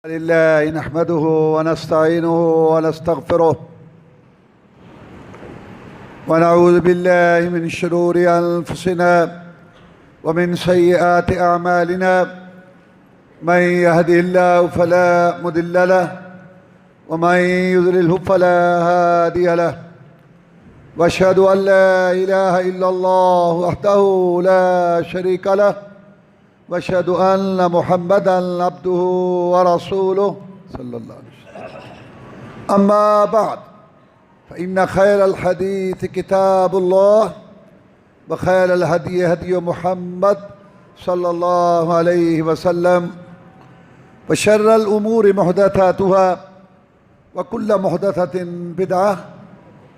لله نحمده ونستعينه ونستغفره ونعوذ بالله من شرور أنفسنا ومن سيئات أعمالنا من يهده الله فلا مضل له ومن يضلله فلا هادي له وأشهد أن لا إله إلا الله وحده لا شريك له وأشهد أن محمدًا عبده ورسوله صلى الله عليه وسلم. أما بعد فإن خير الحديث كتاب الله وخير الهدي هدي محمد صلى الله عليه وسلم وشر الأمور محدثاتها وكل محدثة بدعة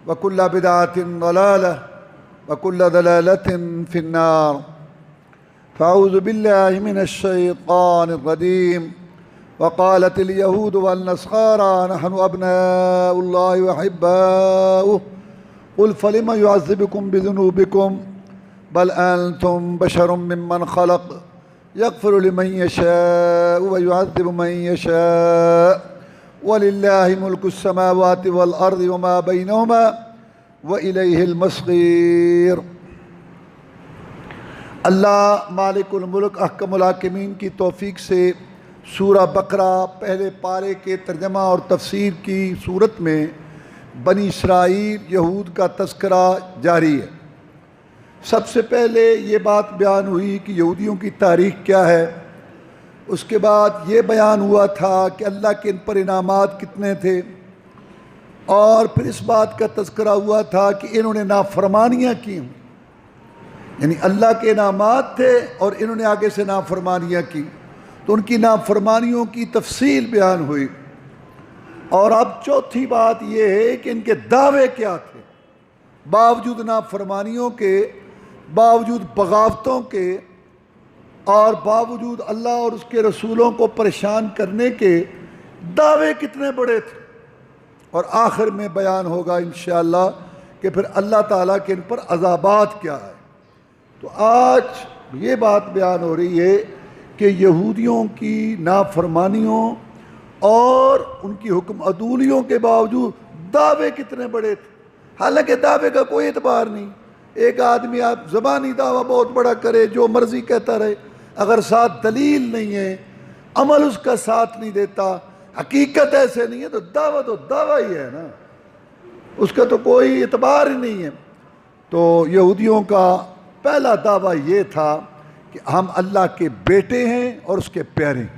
وكل بدعة ضلالة وكل ضلالة في النار. فأعوذ بالله من الشيطان الرجيم. وقالت اليهود والنصارى نحن أبناء الله وأحباؤه قل فلم يعذبكم بذنوبكم بل أنتم بشر ممن خلق يغفر لمن يشاء ويعذب من يشاء ولله ملك السماوات والأرض وما بينهما وإليه المصير. اللہ مالک الملک احکم الحاکمین کی توفیق سے سورہ بقرہ پہلے پارے کے ترجمہ اور تفسیر کی صورت میں بنی اسرائیل یہود کا تذکرہ جاری ہے. سب سے پہلے یہ بات بیان ہوئی کہ یہودیوں کی تاریخ کیا ہے. اس کے بعد یہ بیان ہوا تھا کہ اللہ کے ان پر انعامات کتنے تھے، اور پھر اس بات کا تذکرہ ہوا تھا کہ انہوں نے نافرمانیاں کی، یعنی اللہ کے انعامات تھے اور انہوں نے آگے سے نافرمانیاں کی، تو ان کی نافرمانیوں کی تفصیل بیان ہوئی. اور اب چوتھی بات یہ ہے کہ ان کے دعوے کیا تھے، باوجود نافرمانیوں کے، باوجود بغاوتوں کے، اور باوجود اللہ اور اس کے رسولوں کو پریشان کرنے کے دعوے کتنے بڑے تھے. اور آخر میں بیان ہوگا انشاءاللہ کہ پھر اللہ تعالیٰ کے ان پر عذابات کیا ہے. تو آج یہ بات بیان ہو رہی ہے کہ یہودیوں کی نافرمانیوں اور ان کی حکم عدولیوں کے باوجود دعوے کتنے بڑے تھے. حالانکہ دعوے کا کوئی اعتبار نہیں. ایک آدمی آپ زبانی دعویٰ بہت بڑا کرے، جو مرضی کہتا رہے، اگر ساتھ دلیل نہیں ہے، عمل اس کا ساتھ نہیں دیتا، حقیقت ایسے نہیں ہے، تو دعویٰ ہی ہے نا، اس کا تو کوئی اعتبار ہی نہیں ہے. تو یہودیوں کا پہلا دعویٰ یہ تھا کہ ہم اللہ کے بیٹے ہیں اور اس کے پیارے ہیں.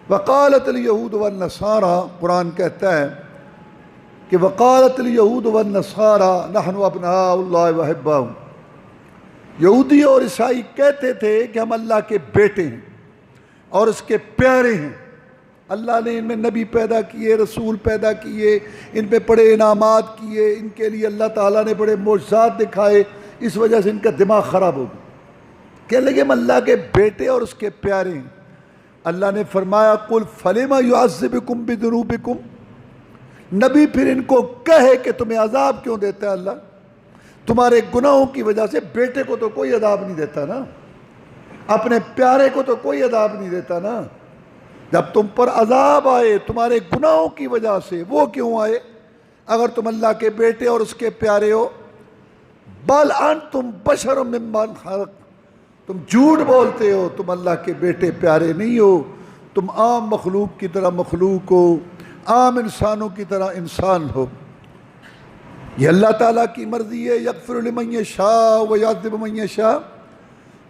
وقالت الیہود والنصارى، قرآن کہتا ہے کہ وقالت الیہود والنصارى نحن ابناء اللہ واحباؤہ. یہودی اور عیسائی کہتے تھے کہ ہم اللہ کے بیٹے ہیں اور اس کے پیارے ہیں. اللہ نے ان میں نبی پیدا کیے، رسول پیدا کیے، ان پہ بڑے انعامات کیے، ان کے لیے اللہ تعالیٰ نے بڑے معجزات دکھائے. اس وجہ سے ان کا دماغ خراب ہو گیا، کہنے لگے ہم اللہ کے بیٹے اور اس کے پیارے ہیں. اللہ نے فرمایا قل فلم یعذبکم بذنوبکم، نبی پھر ان کو کہے کہ تمہیں عذاب کیوں دیتا ہے اللہ؟ تمہارے گناہوں کی وجہ سے بیٹے کو تو کوئی عذاب نہیں دیتا نا، اپنے پیارے کو تو کوئی عذاب نہیں دیتا نا. جب تم پر عذاب آئے تمہارے گناہوں کی وجہ سے، وہ کیوں آئے اگر تم اللہ کے بیٹے اور اس کے پیارے ہو؟ بل انتم بشر ممن خلق، تم جھوٹ بولتے ہو، تم اللہ کے بیٹے پیارے نہیں ہو، تم عام مخلوق کی طرح مخلوق ہو، عام انسانوں کی طرح انسان ہو. یہ اللہ تعالیٰ کی مرضی ہے، یغفر لمن یشاء ویعذب من یشاء،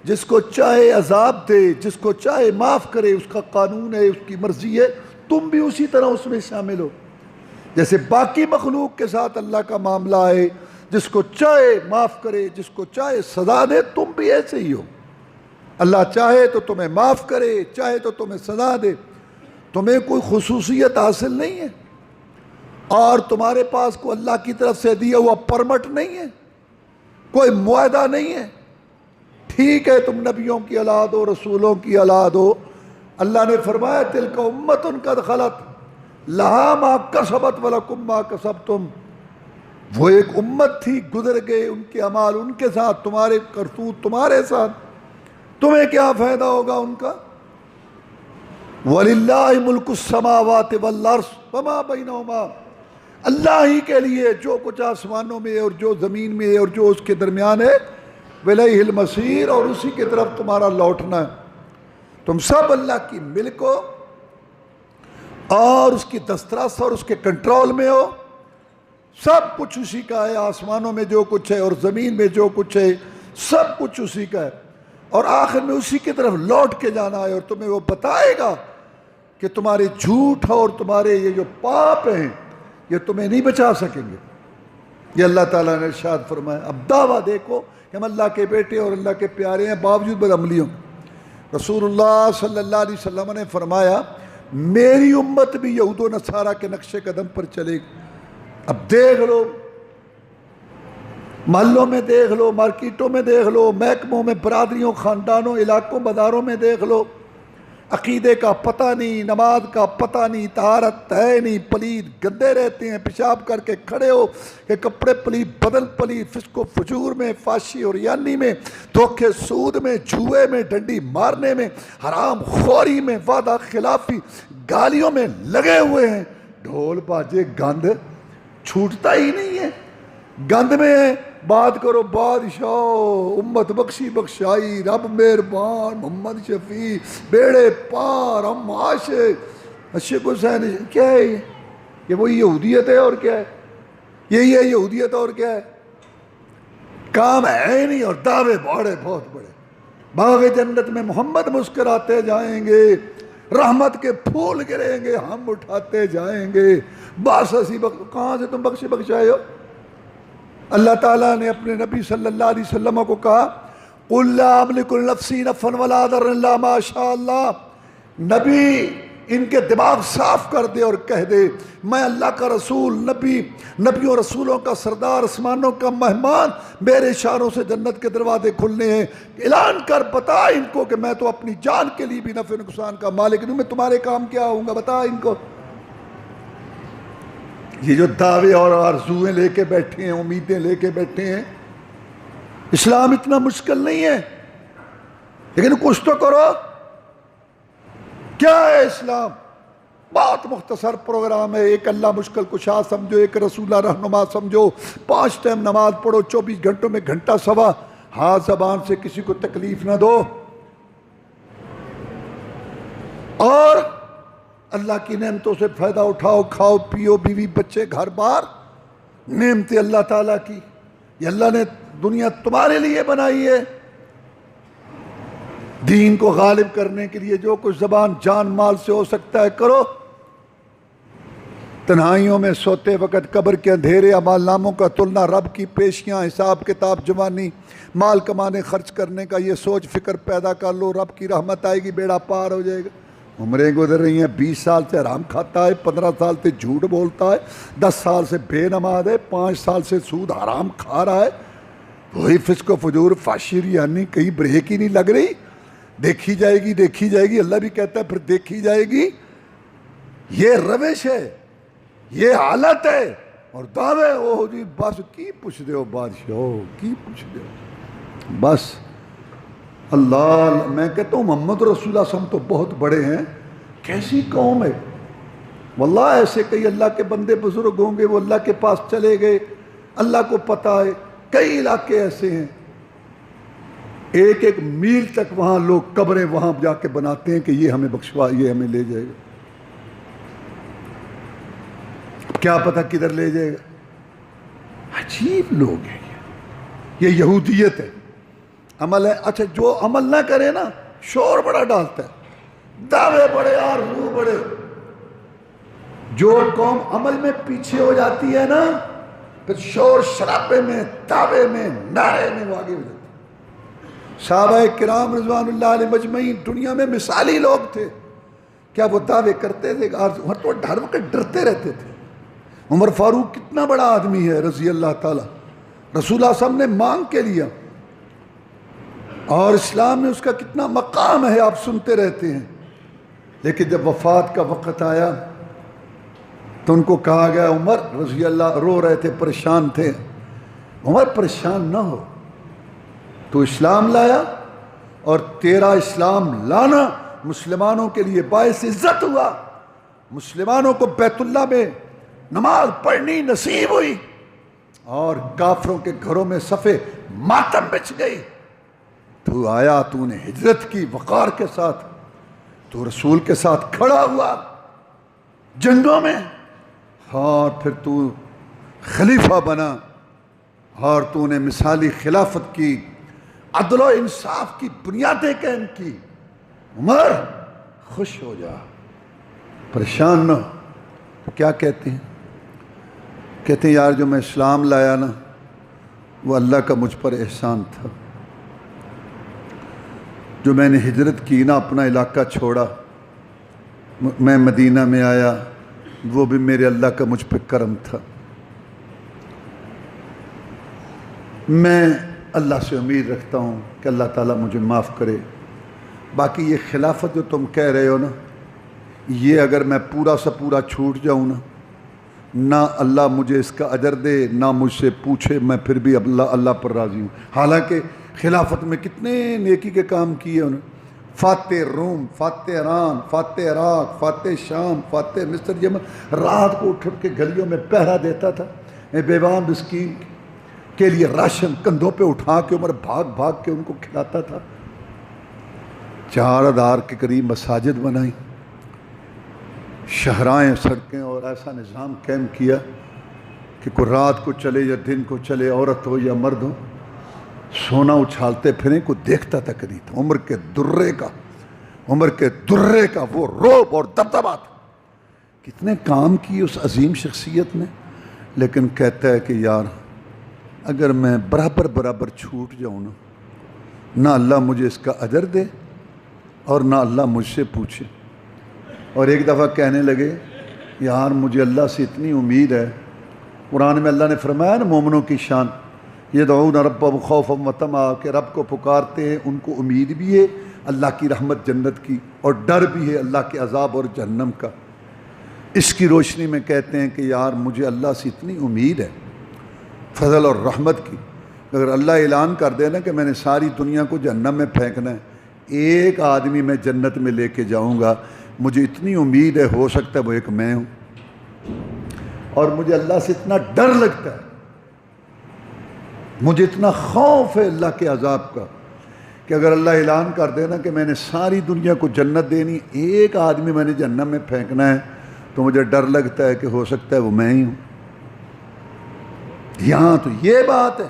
جس کو چاہے عذاب دے، جس کو چاہے معاف کرے، اس کا قانون ہے، اس کی مرضی ہے. تم بھی اسی طرح اس میں شامل ہو جیسے باقی مخلوق کے ساتھ اللہ کا معاملہ ہے، جس کو چاہے معاف کرے، جس کو چاہے سزا دے. تم بھی ایسے ہی ہو، اللہ چاہے تو تمہیں معاف کرے، چاہے تو تمہیں سزا دے. تمہیں کوئی خصوصیت حاصل نہیں ہے، اور تمہارے پاس کوئی اللہ کی طرف سے دیا ہوا پرمٹ نہیں ہے، کوئی معاہدہ نہیں ہے. ٹھیک ہے تم نبیوں کی اولاد ہو، رسولوں کی اولاد ہو. اللہ نے فرمایا تلک امت قد خلت لہا ما کسبت ولکم ما کسبتم، وہ ایک امت تھی، گزر گئے، ان کے اعمال ان کے ساتھ، تمہارے کرتوت تمہارے ساتھ، تمہیں کیا فائدہ ہوگا ان کا؟ وَلِلَّهِ مُلْكُ السَّمَاوَاتِ وَالْأَرْضِ وَمَا بَيْنَهُمَا، اللہ ہی کے لیے جو کچھ آسمانوں میں اور جو زمین میں اور جو اس کے درمیان ہے، وَإِلَيْهِ الْمَصِيرُ، اور اسی کی طرف تمہارا لوٹنا ہے۔ تم سب اللہ کی ملک ہو اور اس کی دسترس اور اس کے کنٹرول میں ہو، سب کچھ اسی کا ہے، آسمانوں میں جو کچھ ہے اور زمین میں جو کچھ ہے سب کچھ اسی کا ہے، اور آخر میں اسی کی طرف لوٹ کے جانا ہے، اور تمہیں وہ بتائے گا کہ تمہارے جھوٹ اور تمہارے یہ جو پاپ ہیں یہ تمہیں نہیں بچا سکیں گے۔ یہ اللہ تعالیٰ نے ارشاد فرمایا۔ اب دعویٰ دیکھو کہ ہم اللہ کے بیٹے اور اللہ کے پیارے ہیں، باوجود بدعملیوں کے۔ رسول اللہ صلی اللہ علیہ وسلم نے فرمایا میری امت بھی یہود و نصارہ کے نقش قدم پر چلے گی۔ اب دیکھ لو، محلوں میں دیکھ لو، مارکیٹوں میں دیکھ لو، محکموں میں، برادریوں، خاندانوں، علاقوں، بازاروں میں دیکھ لو، عقیدے کا پتہ نہیں، نماز کا پتہ نہیں، طہارت ہے نہیں، پلید گندے رہتے ہیں، پیشاب کر کے کھڑے ہو کہ کپڑے پلید، بدن پلید، فسق و فجور میں، فاشی اور یانی میں، دھوکے سود میں، جوئے میں، ڈنڈی مارنے میں، حرام خوری میں، وعدہ خلافی، گالیوں میں لگے ہوئے ہیں۔ ڈھول باجے گند چھوٹتا ہی نہیں ہے، گند میں ہے۔ بات کرو بادشاہ، امت بخشی بخشائی، رب مہربان، محمد شفیع، بیڑے پار، ہم عاشق حسین، کیا ہے یہ وہی یہودیت ہے اور کیا ہے؟ یہی ہے یہودیت اور کیا ہے؟ کام ہے نہیں اور دعوے بڑے بہت بڑے۔ باغ جنت میں محمد مسکراتے جائیں گے، رحمت کے پھول گریں گے، ہم اٹھاتے جائیں گے، بس اسی کہاں سے تم بخشی بخشائے ہو؟ اللہ تعالیٰ نے اپنے نبی صلی اللہ علیہ وسلم کو کہا قُلْ لَا أَمْلِكُ لِنَفْسِي نَفْعًا وَلَا ضَرًّا إِلَّا مَا شَاءَ اللَّهُ۔ نبی ان کے دماغ صاف کر دے اور کہہ دے میں اللہ کا رسول، نبیوں رسولوں کا سردار، آسمانوں کا مہمان، میرے اشاروں سے جنت کے دروازے کھلنے ہیں۔ اعلان کر بتا ان کو کہ میں تو اپنی جان کے لیے بھی نفع نقصان کا مالک نہیں، میں تمہارے کام کیا ہوں گا، بتا ان کو۔ یہ جو دعوے اور آرزویں لے کے بیٹھے ہیں، امیدیں لے کے بیٹھے ہیں، اسلام اتنا مشکل نہیں ہے، لیکن کچھ تو کرو۔ کیا ہے اسلام؟ بہت مختصر پروگرام ہے، ایک اللہ مشکل کشا سمجھو، ایک رسول رہنما سمجھو، 5 ٹائم نماز پڑھو، 24 گھنٹوں میں گھنٹہ سوا، ہاتھ زبان سے کسی کو تکلیف نہ دو، اور اللہ کی نعمتوں سے فائدہ اٹھاؤ، کھاؤ پیو، بیوی بچے گھر بار، نعمتیں اللہ تعالیٰ کی، یہ اللہ نے دنیا تمہارے لیے بنائی ہے۔ دین کو غالب کرنے کے لیے جو کچھ زبان جان مال سے ہو سکتا ہے کرو۔ تنہائیوں میں سوتے وقت قبر کے اندھیرے اعمال ناموں کا تلنا، رب کی پیشیاں، حساب کتاب جوانی، مال کمانے خرچ کرنے کا یہ سوچ فکر پیدا کر لو، رب کی رحمت آئے گی، بیڑا پار ہو جائے گا۔ عمریں گزر رہی ہیں، 20 سال سے حرام کھاتا ہے، 15 سال سے جھوٹ بولتا ہے، 10 سال سے بے نماز ہے، 5 سال سے سود حرام کھا رہا ہے، وہی فسق و فجور فاشر یعنی کہیں بریک ہی نہیں لگ رہی، دیکھی جائے گی دیکھی جائے گی، اللہ بھی کہتا ہے پھر دیکھی جائے گی۔ یہ روش ہے، یہ حالت ہے، اور دعوے او جی بس کی پوچھ دے ہو بادشاہ، کی پوچھ دے ہو بس۔ اللہ میں کہتا ہوں محمد رسول اللہ صلی اللہ علیہ وسلم تو بہت بڑے ہیں، کیسی قوم ہے واللہ۔ ایسے کئی اللہ کے بندے بزرگ ہوں گے، وہ اللہ کے پاس چلے گئے، اللہ کو پتہ ہے، کئی علاقے ایسے ہیں، ایک ایک میل تک وہاں لوگ قبریں وہاں جا کے بناتے ہیں کہ یہ ہمیں بخشوا، یہ ہمیں لے جائے گا، کیا پتہ کدھر لے جائے گا۔ عجیب لوگ ہیں یہ یہودیت ہے، عمل ہے۔ اچھا جو عمل نہ کرے نا شور بڑا ڈالتا ہے، دعوے بڑے، آرزو بڑے۔ جو قوم عمل میں پیچھے ہو جاتی ہے نا پھر شور شرابے میں، دعوے میں، نعرے میں وہ آگے ہو جاتی ہے۔ صحابہ کرام رضوان اللہ علیہ مجمعین دنیا میں مثالی لوگ تھے، کیا وہ دعوے کرتے تھے؟ عمر تو ہر وقت ڈرتے رہتے تھے۔ عمر فاروق کتنا بڑا آدمی ہے رضی اللہ تعالیٰ، رسول اللہ صلی اللہ علیہ وسلم نے مانگ کے لیا، اور اسلام میں اس کا کتنا مقام ہے آپ سنتے رہتے ہیں، لیکن جب وفات کا وقت آیا تو ان کو کہا گیا عمر رضی اللہ، رو رہے تھے، پریشان تھے، عمر پریشان نہ ہو، تو اسلام لایا اور تیرا اسلام لانا مسلمانوں کے لیے باعث عزت ہوا، مسلمانوں کو بیت اللہ میں نماز پڑھنی نصیب ہوئی، اور کافروں کے گھروں میں صفے ماتم بچ گئی۔ تو آیا، تو نے ہجرت کی وقار کے ساتھ، تو رسول کے ساتھ کھڑا ہوا جنگوں میں، اور پھر تو خلیفہ بنا، اور تو نے مثالی خلافت کی، عدل و انصاف کی بنیادیں قائم کی۔ عمر خوش ہو جا، پریشان نہ ہو۔ کیا کہتے ہیں؟ کہتے ہیں یار جو میں اسلام لایا نا وہ اللہ کا مجھ پر احسان تھا، جو میں نے ہجرت کی نا، اپنا علاقہ چھوڑا، میں مدینہ میں آیا، وہ بھی میرے اللہ کا مجھ پہ کرم تھا۔ میں اللہ سے امید رکھتا ہوں کہ اللہ تعالیٰ مجھے معاف کرے۔ باقی یہ خلافت جو تم کہہ رہے ہو نا، یہ اگر میں پورا سا پورا چھوٹ جاؤں نا، نہ اللہ مجھے اس کا اجر دے نہ مجھ سے پوچھے، میں پھر بھی اللہ پر راضی ہوں۔ حالانکہ خلافت میں کتنے نیکی کے کام کیے انہوں نے، فاتح روم، فاتح ایران، فاتح عراق، فاتح شام، فاتح مصر، یمن، رات کو اٹھ کے گلیوں میں پہرا دیتا تھا، بیوہ مسکین کے لیے راشن کندھوں پہ اٹھا کے عمر بھاگ بھاگ کے ان کو کھلاتا تھا۔ 4000 کے قریب مساجد بنائیں، شہرائیں، سڑکیں، اور ایسا نظام قائم کیا کہ کوئی رات کو چلے یا دن کو چلے، عورت ہو یا مرد ہو، سونا اچھالتے پھریں، کوئی دیکھتا تک نہیں تھا۔ عمر کے درے کا وہ روب اور دبدبا تھا۔ کتنے کام کیے اس عظیم شخصیت نے، لیکن کہتا ہے کہ یار اگر میں برابر چھوٹ جاؤں نا، نہ اللہ مجھے اس کا اجر دے اور نہ اللہ مجھ سے پوچھے۔ اور ایک دفعہ کہنے لگے یار مجھے اللہ سے اتنی امید ہے، قرآن میں اللہ نے فرمایا نا مومنوں کی شان، یدعون ربهم خوفا وطمعا، کہ رب کو پکارتے ہیں، ان کو امید بھی ہے اللہ کی رحمت جنت کی، اور ڈر بھی ہے اللہ کے عذاب اور جہنم کا۔ اس کی روشنی میں کہتے ہیں کہ یار مجھے اللہ سے اتنی امید ہے فضل اور رحمت کی، اگر اللہ اعلان کر دے نا کہ میں نے ساری دنیا کو جہنم میں پھینکنا ہے، ایک آدمی میں جنت میں لے کے جاؤں گا، مجھے اتنی امید ہے، ہو سکتا ہے وہ ایک میں ہوں۔ اور مجھے اللہ سے اتنا ڈر لگتا ہے، مجھے اتنا خوف ہے اللہ کے عذاب کا، کہ اگر اللہ اعلان کر دے نا کہ میں نے ساری دنیا کو جنت دینی، ایک آدمی میں نے جہنم میں پھینکنا ہے، تو مجھے ڈر لگتا ہے کہ ہو سکتا ہے وہ میں ہی ہوں۔ یہاں تو یہ بات ہے،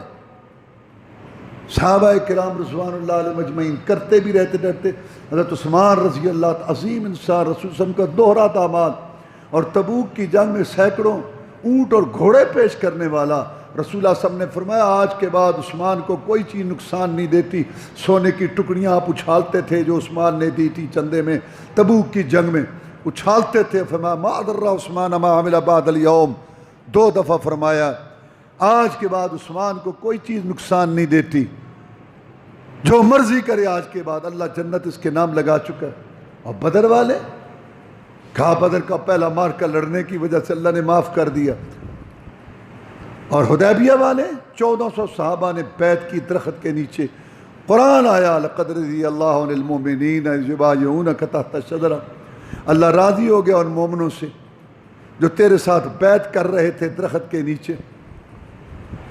صحابہ کرام رضوان اللہ علیہ مجمعین کرتے بھی رہتے ڈرتے۔ حضرت عثمان رضی اللہ عنہ، عظیم انسان، رسول صلی اللہ علیہ وسلم کا دوہرا داماد، اور تبوک کی جنگ میں سینکڑوں اونٹ اور گھوڑے پیش کرنے والا، رسول اللہ صلی اللہ علیہ وسلم نے فرمایا آج کے بعد عثمان کو کوئی چیز نقصان نہیں دیتی۔ سونے کی ٹکڑیاں آپ اچھالتے تھے جو عثمان نے دی تھی چندے میں، تبوک کی جنگ میں اچھالتے تھے۔ فرمایا ما ضر عثمان ما عمل بعد اليوم، 2 دفعہ فرمایا آج کے بعد عثمان کو کوئی چیز نقصان نہیں دیتی، جو مرضی کرے آج کے بعد، اللہ جنت اس کے نام لگا چکا ہے۔ اور بدر والے کہا بدر کا پہلا مارکا لڑنے کی وجہ سے اللہ نے معاف کر دیا۔ اور حدیبیہ والے 1400 صحابہ نے بیعت کی درخت کے نیچے، قرآن آیا لقد رضی اللہ عن المؤمنین اذ یبایعونک تحت الشجرہ، اللہ راضی ہو گیا ان مومنوں سے جو تیرے ساتھ بیعت کر رہے تھے درخت کے نیچے۔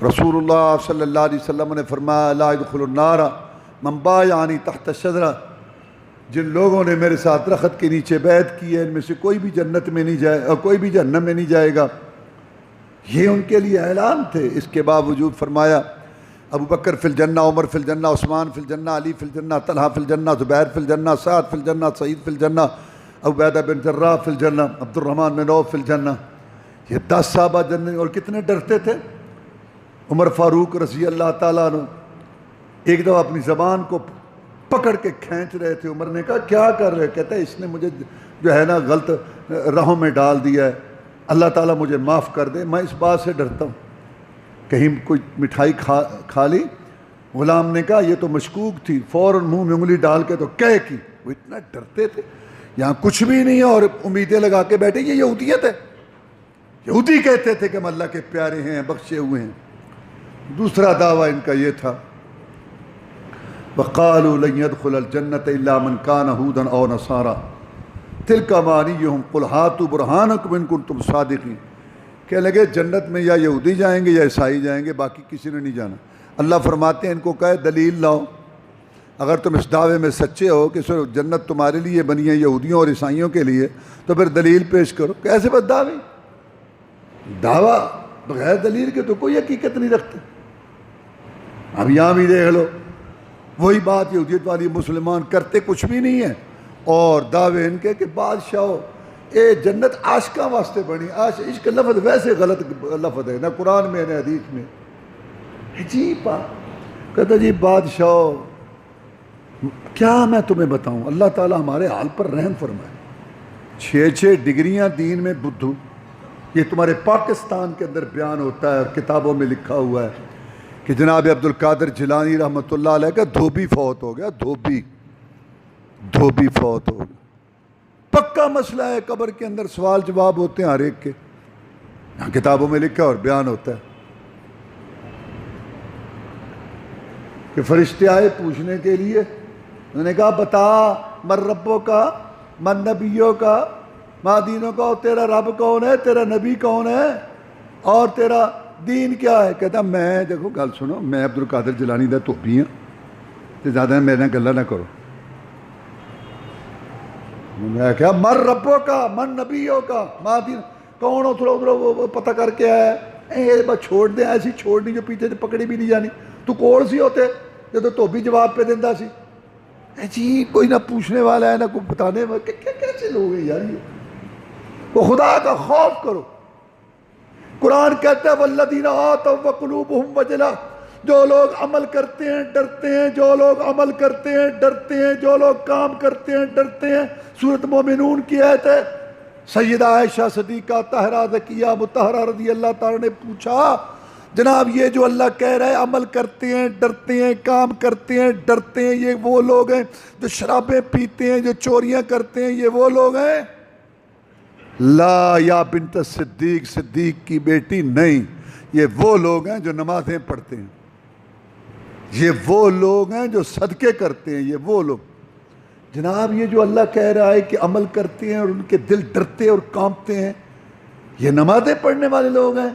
رسول اللہ صلی اللہ علیہ وسلم نے فرمایا لا يدخل النار من بایعنی تحت الشجرہ، جن لوگوں نے میرے ساتھ درخت کے نیچے بیعت کی ہے ان میں سے کوئی بھی جنت میں نہیں جائے اور کوئی بھی جہنم میں نہیں جائے گا۔ یہ ان کے لیے اعلان تھے۔ اس کے باوجود فرمایا ابو بکر فی الجنہ، عمر فی الجنہ، عثمان فی الجنہ، علی فی الجنہ، طلحہ فی الجنہ، زبیر فی الجنہ، سعد فی الجنہ، سعید فی الجنہ، عبیدہ بن جراح فی الجنہ، عبد الرحمن بن عوف فی الجنہ۔ یہ 10 صحابہ جنت، اور کتنے ڈرتے تھے۔ عمر فاروق رضی اللہ تعالیٰ عنہ ایک دفعہ اپنی زبان کو پکڑ کے کھینچ رہے تھے۔ عمر نے کہا کیا کر رہے؟ کہتا ہے اس نے مجھے جو ہے نا غلط راہوں میں ڈال دیا ہے، اللہ تعالیٰ مجھے معاف کر دے۔ میں اس بات سے ڈرتا ہوں کہیں کوئی مٹھائی کھا لی، غلام نے کہا یہ تو مشکوک تھی، فوراً منہ میں انگلی ڈال کے تو کہہ کی۔ وہ اتنا ڈرتے تھے، یہاں کچھ بھی نہیں ہے اور امیدیں لگا کے بیٹھے، یہ یہودیت ہے۔ یہودی کہتے تھے کہ ہم اللہ کے پیارے ہیں، بخشے ہوئے ہیں۔ دوسرا دعویٰ ان کا یہ تھا وقالوا لن يدخل الجنة الا من كان هودا او نصارى تلك امانيهم قل هاتوا برهانكم ان كنتم صادقين. کہ لگے جنت میں یا یہودی جائیں گے یا عیسائی جائیں گے، باقی کسی نے نہیں جانا. اللہ فرماتے ہیں ان کو کہے دلیل لاؤ، اگر تم اس دعوے میں سچے ہو کہ صرف جنت تمہارے لیے بنی ہے یہودیوں اور عیسائیوں کے لیے، تو پھر دلیل پیش کرو. کیسے بس دعویٰ بغیر دلیل کے تو کوئی حقیقت نہیں رکھتے. اب یہاں بھی دیکھ لو وہی بات یہودیت والی، مسلمان کرتے کچھ بھی نہیں ہیں اور دعوے ان کے کہ بادشاہو اے جنت عاشقاں واسطے بنی. عشق لفظ ویسے غلط لفظ ہے، نہ قرآن میں نہ حدیث میں. عجیب بات. کہتا جی بادشاہو کیا میں تمہیں بتاؤں، اللہ تعالیٰ ہمارے حال پر رحم فرمائے. 6 ڈگریاں دین میں بدھو، یہ تمہارے پاکستان کے اندر بیان ہوتا ہے اور کتابوں میں لکھا ہوا ہے کہ جناب عبد القادر جیلانی رحمۃ اللہ علیہ کا دھوبی فوت ہو گیا. دھوبی فوت ہو گیا. پکا مسئلہ ہے، قبر کے اندر سوال جواب ہوتے ہیں ہر ایک کے، یہاں کتابوں میں لکھا اور بیان ہوتا ہے کہ فرشتے آئے پوچھنے کے لیے. انہوں نے کہا بتا من ربوں کا، من نبیوں کا، ماں دینوں کا، اور تیرا رب کون ہے، تیرا نبی کون ہے، اور تیرا دین کیا ہے. کہتا میں دیکھو گل سنو، میں عبد القادر جیلانی دا دھوبی ہوں تو زیادہ میرے نال گلاں نہ کرو. میں کہا من ربوں کا، من نبیوں کا، ماں دین کون ہو، تھوڑا ادھر وہ پتہ کر کے آیا ہے. بس چھوڑ دیں، ایسی چھوڑنی جو پیچھے پکڑی بھی نہیں جانی. تو کون سی ہوتے جو تو دھوبی جواب پہ دیندہ سی. جی کوئی نہ پوچھنے والا ہے نہ کوئی بتانے والا. کیسے لوگ ہیں یار یہ؟ وہ خدا کا خوف کرو. قرآن کہتا ہے والذین آتوا وقلوبہم وجلہ، جو لوگ عمل کرتے ہیں ڈرتے ہیں، جو لوگ عمل کرتے ہیں ڈرتے ہیں، جو لوگ کام کرتے ہیں ڈرتے ہیں. سورۃ مومنون کی آیت ہے. سیدہ عائشہ صدیقہ طاہرہ ذکیہ مطہرہ رضی اللہ تعالیٰ نے پوچھا جناب یہ جو اللہ کہہ رہا ہے عمل کرتے ہیں ڈرتے ہیں، کام کرتے ہیں ڈرتے ہیں، یہ وہ لوگ ہیں جو شرابیں پیتے ہیں، جو چوریاں کرتے ہیں، یہ وہ لوگ ہیں؟ لا یا بنت صدیق، صدیق کی بیٹی نہیں، یہ وہ لوگ ہیں جو نمازیں پڑھتے ہیں، یہ وہ لوگ ہیں جو صدقے کرتے ہیں، یہ وہ لوگ. جناب یہ جو اللہ کہہ رہا ہے کہ عمل کرتے ہیں اور ان کے دل ڈرتے اور کانپتے ہیں، یہ نمازیں پڑھنے والے لوگ ہیں،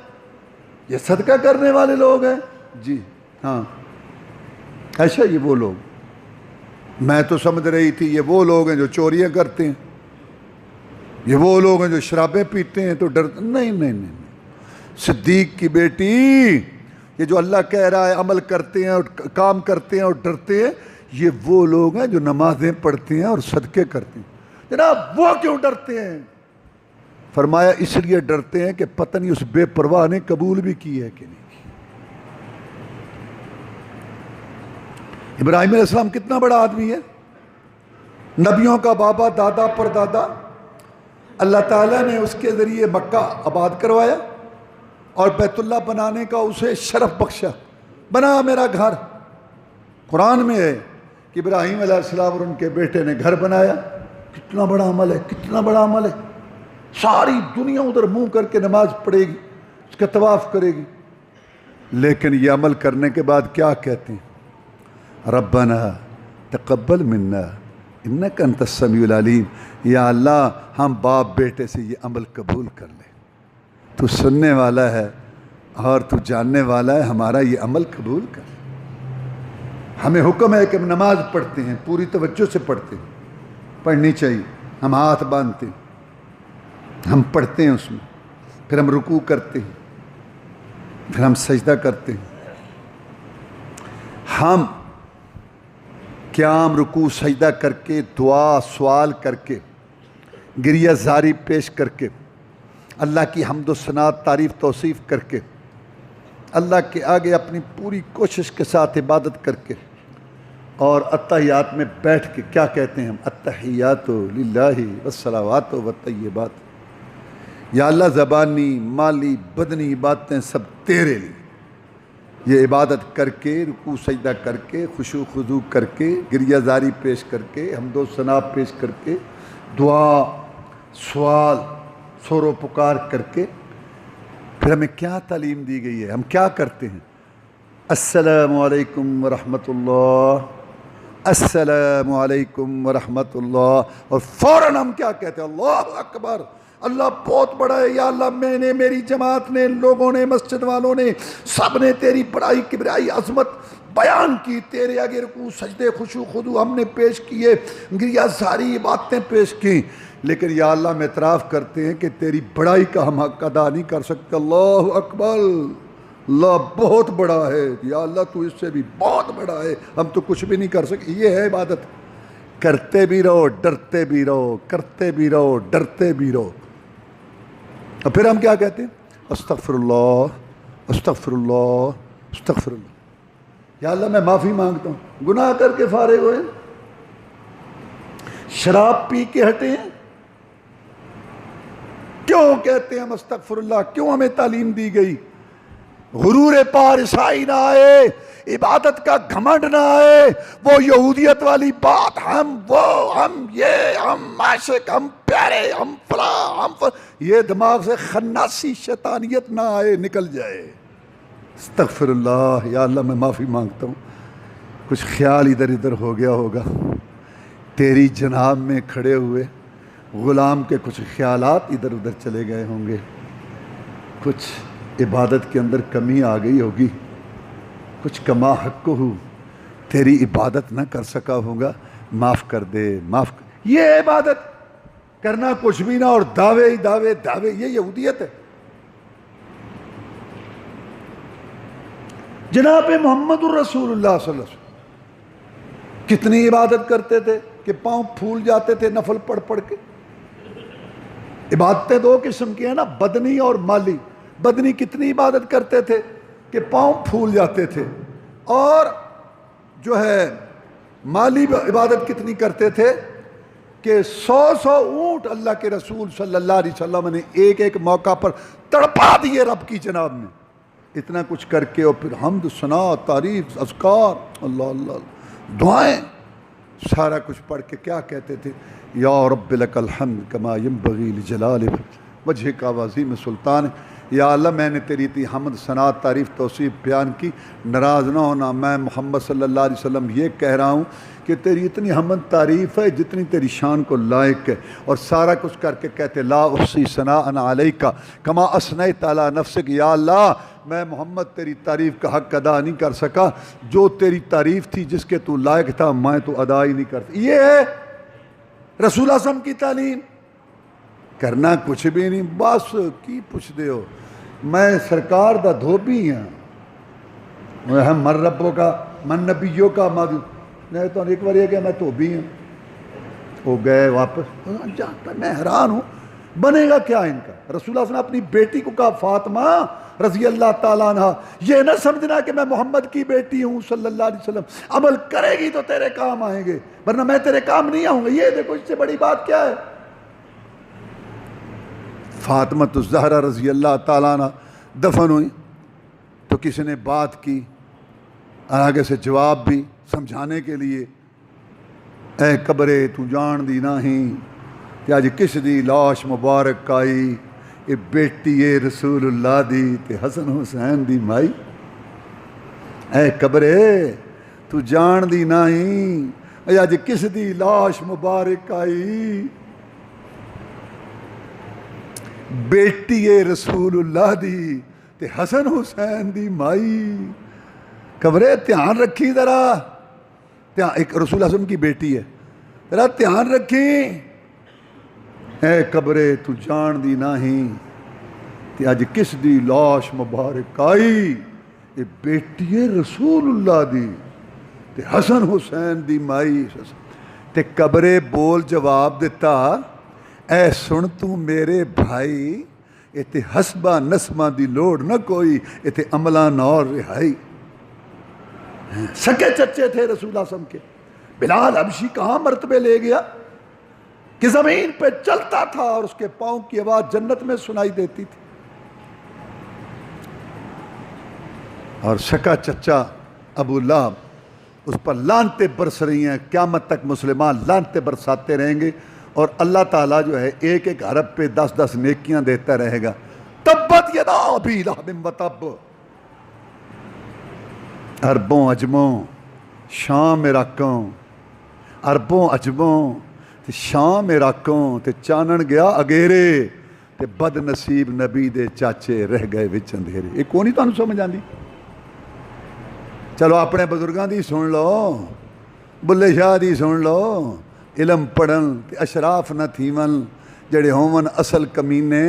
یہ صدقہ کرنے والے لوگ ہیں. جی ہاں ایسا یہ وہ لوگ. میں تو سمجھ رہی تھی یہ وہ لوگ ہیں جو چوریاں کرتے ہیں، یہ وہ لوگ ہیں جو شرابیں پیتے ہیں تو ڈرتے. نہیں. صدیق کی بیٹی، یہ جو اللہ کہہ رہا ہے عمل کرتے ہیں اور کام کرتے ہیں اور ڈرتے ہیں، یہ وہ لوگ ہیں جو نمازیں پڑھتے ہیں اور صدقے کرتے ہیں. جناب وہ کیوں ڈرتے ہیں؟ فرمایا اس لیے ڈرتے ہیں کہ پتہ نہیں اس بے پرواہ نے قبول بھی کی ہے کہ نہیں کی. ابراہیم علیہ السلام کتنا بڑا آدمی ہے، نبیوں کا بابا، دادا پر دادا. اللہ تعالیٰ نے اس کے ذریعے مکہ آباد کروایا اور بیت اللہ بنانے کا اسے شرف بخشا. بنا میرا گھر. قرآن میں ہے کہ ابراہیم علیہ السلام اور ان کے بیٹے نے گھر بنایا. کتنا بڑا عمل ہے، کتنا بڑا عمل ہے. ساری دنیا ادھر منہ کر کے نماز پڑھے گی، اس کا طواف کرے گی، لیکن یہ عمل کرنے کے بعد کیا کہتے ہیں؟ ربنا تقبل منا انک انت السمیع العلیم. یا اللہ ہم باپ بیٹے سے یہ عمل قبول کر لے، تو سننے والا ہے اور تو جاننے والا ہے، ہمارا یہ عمل قبول کر. ہمیں حکم ہے کہ ہم نماز پڑھتے ہیں، پوری توجہ سے پڑھتے ہیں، پڑھنی چاہیے. ہم ہاتھ باندھتے ہیں، ہم پڑھتے ہیں اس میں، پھر ہم رکوع کرتے ہیں، پھر ہم سجدہ کرتے ہیں. ہم قیام رکوع سجدہ کر کے، دعا سوال کر کے، گریہ زاری پیش کر کے، اللہ کی حمد و ثنا تعریف توصیف کر کے، اللہ کے آگے اپنی پوری کوشش کے ساتھ عبادت کر کے، اور اتحیات میں بیٹھ کے کیا کہتے ہیں ہم؟ التحیات للہ والصلوات والطیبات. یا اللہ زبانی، مالی، بدنی عبادتیں سب تیرے لیے. یہ عبادت کر کے، رکوع سجدہ کر کے، خشوع خضوع کر کے، گریہ زاری پیش کر کے، حمد و ثنا پیش کر کے، دعا سوال سور و پکار کر کے، پھر ہمیں کیا تعلیم دی گئی ہے؟ ہم کیا کرتے ہیں؟ السلام علیکم ورحمۃ اللہ. السلام علیکم ورحمۃ اللہ، اور فوراً ہم کیا کہتے ہیں؟ اللہ اکبر، اللہ بہت بڑا ہے، یا اللہ میں نے، میری جماعت نے، لوگوں نے، مسجد والوں نے، سب نے تیری بڑائی کبریائی عظمت بیان کی، تیرے آگے رکوع سجدے خشوع خضوع ہم نے پیش کیے، گریہ ساری باتیں پیش کی، لیکن یا اللہ ہم اعتراف کرتے ہیں کہ تیری بڑائی کا ہم حق ادا نہیں کر سکتے۔ اللہ اکبر، اللہ بہت بڑا ہے، یا اللہ تو اس سے بھی بہت بڑا ہے، ہم تو کچھ بھی نہیں کر سکتے۔ یہ ہے عبادت، کرتے بھی رہو ڈرتے بھی رہو، کرتے بھی رہو ڈرتے بھی رہو۔ اور پھر ہم کیا کہتے ہیں؟ استغفر اللہ استغفر اللہ استغفر اللہ، یا اللہ میں معافی مانگتا ہوں، گناہ کر کے فارغ ہوئے، شراب پی کے ہٹے ہیں، کیوں کہتے ہیں ہم استغفر اللہ؟ کیوں ہمیں تعلیم دی گئی؟ غرور پارسائی نہ آئے، عبادت کا گھمنڈ نہ آئے، وہ یہودیت والی بات، ہم وہ، ہم یہ، ہم عاشق، ہم پیارے، ہم فلاں، یہ دماغ سے خناسی شیطانیت نہ آئے، نکل جائے۔ استغفر اللہ، یا اللہ میں معافی مانگتا ہوں، کچھ خیال ادھر ادھر ہو گیا ہوگا، تیری جناب میں کھڑے ہوئے غلام کے کچھ خیالات ادھر ادھر چلے گئے ہوں گے، کچھ عبادت کے اندر کمی آ گئی ہوگی، کچھ کما حق ہو، تیری عبادت نہ کر سکا ہوگا، معاف کر دے، معاف کر۔ یہ عبادت کرنا کچھ بھی نہ، اور دعوے ہی دعوے دعوے، یہ یہودیت ہے۔ جناب محمد الرسول اللہ صلی اللہ علیہ وسلم کتنی عبادت کرتے تھے کہ پاؤں پھول جاتے تھے نفل پڑھ پڑھ کے۔ عبادتیں دو قسم کی ہیں نا، بدنی اور مالی۔ بدنی کتنی عبادت کرتے تھے کہ پاؤں پھول جاتے تھے، اور جو ہے مالی عبادت کتنی کرتے تھے کہ 100 اونٹ اللہ کے رسول صلی اللہ علیہ وسلم نے ایک ایک موقع پر تڑپا دیے رب کی جناب میں، اتنا کچھ کر کے، اور پھر حمد ثنا تعریف اذکار اللہ اللہ دعائیں سارا کچھ پڑھ کے کیا کہتے تھے؟ یا رب لک الحمد کما ینبغی لجلال وجہک وعظیم سلطان۔ یا اللہ میں نے تیری اتنی حمد ثنا تعریف توصیف بیان کی، ناراض نہ ہونا، میں محمد صلی اللہ علیہ وسلم یہ کہہ رہا ہوں کہ تیری اتنی حمد تعریف ہے جتنی تیری شان کو لائق ہے، اور سارا کچھ کر کے کہتے لا احصی ثناء علیک کما اثنیت علی نفسک۔ یا اللہ میں محمد تیری تعریف کا حق ادا نہیں کر سکا، جو تیری تعریف تھی جس کے تو لائق تھا میں تو ادا ہی نہیں کرتا۔ یہ ہے رسول اعظم کی تعلیم، کرنا کچھ بھی نہیں، بس کی پوچھ دے ہو، میں سرکار دا دھوبی ہاں، میں من ربوں کا من نبیوں کا مادو، میں تو ایک بار یہ کہ میں دھوبی ہوں، وہ گئے واپس، میں حیران ہوں بنے گا کیا ان کا؟ رسول اللہ صلی اللہ علیہ وسلم نے اپنی بیٹی کو کہا فاطمہ رضی اللہ تعالیٰ عنہ، یہ نہ سمجھنا کہ میں محمد کی بیٹی ہوں صلی اللہ علیہ وسلم، عمل کرے گی تو تیرے کام آئیں گے ورنہ میں تیرے کام نہیں آؤں گا۔ یہ دیکھو اس سے بڑی بات کیا ہے؟ فاطمہ الزہرا رضی اللہ تعالیٰ عنہ دفن ہوئی تو کسی نے بات کی، آگے سے جواب بھی سمجھانے کے لیے، اے قبرے تو جان دی نہیں کہ آج کس دی لاش مبارک آئی، اے بیٹی اے رسول اللہ دی تے حسن حسین دی مائی، اے قبرے تو جان دی نہیں اے آج کس دی لاش مبارک آئی، بیٹی اے رسول اللہ دی تے حسن حسین دی مائی۔ قبرے دھیان رکھی ذرا، ایک رسول حسن کی بیٹی ہے، ذرا دھیان رکھی، اے قبرے تو جان دی نہیں تے اج کس دی لاش مبارک آئی، اے بیٹی اے رسول اللہ دی تے حسن حسین دی مائی۔ تے قبرے بول جواب دیتا، اے سن تو میرے بھائی، ایتے حسبہ نسبہ دی لوڑ نہ کوئی، ایتے عملہ نور رہائی۔ سکے چچے تھے رسول اللہ صلی اللہ علیہ وسلم کے۔ بلال حبشی کہاں مرتبے لے گیا کہ زمین پہ چلتا تھا اور اس کے پاؤں کی آواز جنت میں سنائی دیتی تھی، اور سکا چچا ابو لہب اس پر لعنتیں برس رہی ہیں، قیامت تک مسلمان لعنتیں برساتے رہیں گے، اور اللہ تعالیٰ جو ہے ایک ایک حرف پہ 10 نیکیاں دیتا رہے گا۔ تبت یدا ابی لہب وتب، عربوں عجموں شام عراقوں عربوں عجبوں تے شام عراقوں تے چانن گیا اگیرے تے بد نصیب نبی دے چاچے رہ گئے وچ اندھیرے. یہ کون ہی تانوں سمجھ آندی؟ چلو اپنے بزرگاں دی سن لو، بلے شاہ دی سن لو. علم پڑھن تے اشراف نہ تھیون جڑے ہون اصل کمینے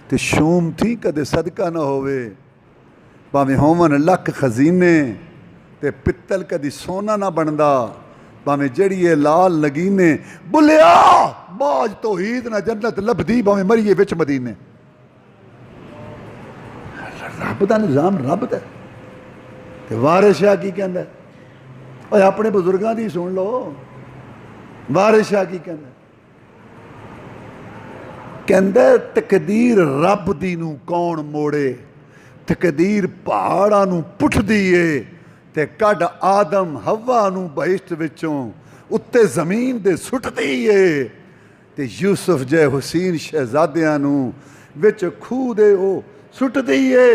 تے شوم تھی کدے صدقہ نہ ہوئے. باویں ہون لکھ خزینے تے پتل کدی سونا نہ بندا. باویں جڑیے لال لگینے بلیا باج توحید نہ جنت لبدی باویں مریے وچ مدینے. رب دا نظام رب دا تے وارث شاہ کی کہندا ہے؟ اوے اپنے بزرگاں دی سن لو. وارث شاہ کی کہندا ہے؟ کہندا ہے تقدیر رب دی نو کون موڑے. تقدیر پہاڑاں نو پٹھ دیے تے کڈ آدم ہوا نو بہشت وچوں اتے زمین دے سٹ دیے تے یوسف جے حسین شہزادیاں نو وچ کھو دے او سٹ دیے.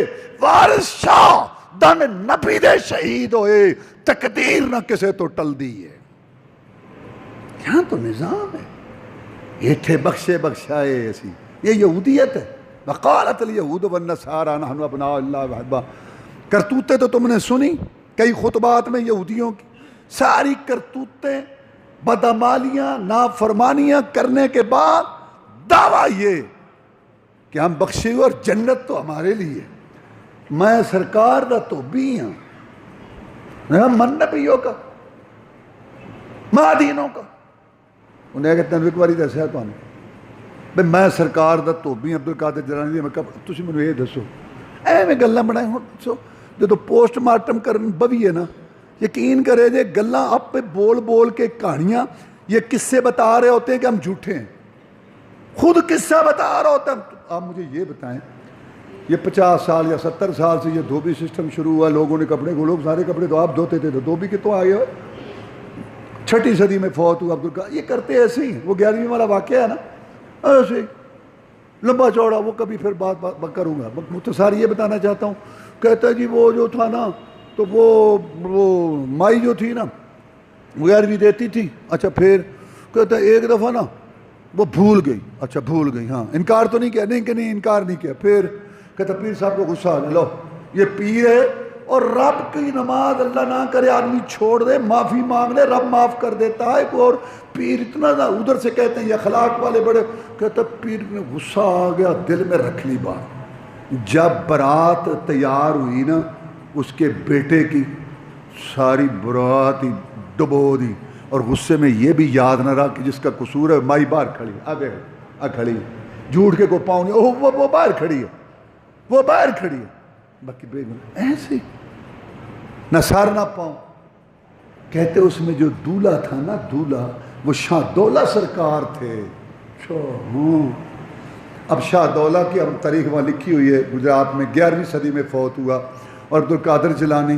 وارث شاہ دن نبی دے شہید ہوئے تقدیر نہ کسے تو ٹل دیے. یہاں تو نظام ہے. یہ تھے بخشے بخشائے ایسی. یہ یہودیت ہے. وقالت الیہود والنصارى نحن ابناء اللہ وحبا. کرتوتیں تو تم نے سنی کئی خطبات میں یہودیوں کی. ساری کرتوتیں بدعمالیاں نافرمانیاں کرنے کے بعد دعویٰ یہ کہ ہم بخشے ہوئے اور جنت تو ہمارے لیے. میں سرکار دا تو بھی ہاں من نبیوں کا مادینوں کا. انہیں کہتے ہیں ایک باری دسیا تو بھئی میں سرکار دا تو بھی عبدالقادر جیلانی دی. میں کہا تسی مجھے یہ دسو ایویں گلاں بنائے ہوں سو جو پوسٹ مارٹم کرن بوی ہے نا یقین کرے جے گلاں آپ پہ بول بول کے کہانیاں یہ قصے بتا رہے ہوتے ہیں کہ ہم جھوٹے ہیں. خود قصہ بتا رہے ہوتے ہیں. آپ مجھے یہ بتائیں یہ 50 سال یا 70 سال سے یہ دھوبی سسٹم شروع ہوا. لوگوں نے کپڑے کو لوگ سارے کپڑے تو آپ دھوتے تھے تو دھوبی کتوں آ گئے. 6ٹھی صدی میں فوت ہوا عبدالقادر. یہ کرتے ایسے ہی. وہ 11ویں والا واقعہ ہے نا ایسے ہی لمبا چوڑا. وہ کبھی پھر بات کروں گا. مختصر یہ بتانا چاہتا ہوں. کہتا ہے جی وہ جو تھا نا تو وہ مائی جو تھی نا 11ویں دیتی تھی. اچھا پھر کہتا ہے ایک دفعہ نا وہ بھول گئی. اچھا بھول گئی. ہاں انکار تو نہیں کیا. نہیں کہ نہیں انکار نہیں کیا. پھر کہتا پیر صاحب کو غصہ آ گیا. لو یہ پیر ہے اور رب کی نماز اللہ نہ کرے آدمی چھوڑ دے معافی مانگ لے رب معاف کر دیتا ہے. اور پیر اتنا نہ ادھر سے کہتے ہیں یہ اخلاق والے بڑے. کہتا پیر میں غصہ آ گیا دل میں رکھ لی بات. جب برات تیار ہوئی نا اس کے بیٹے کی ساری برات ہی ڈبو دی. اور غصے میں یہ بھی یاد نہ رہا کہ جس کا قصور ہے مائی باہر کھڑی آگے کھڑی جھوٹ کے کو پاؤں نہیں. وہ باہر کھڑی ہے. وہ باہر کھڑی ہے. باقی ایسے نہ سر نہ پاؤں. کہتے اس میں جو دولہا تھا نا دولہا وہ شاہ دولہ سرکار تھے. اب شاہ دولہ کی اب تاریخ وہاں لکھی ہوئی ہے گجرات میں 11ویں صدی میں فوت ہوا. اور عبدالقادر جیلانی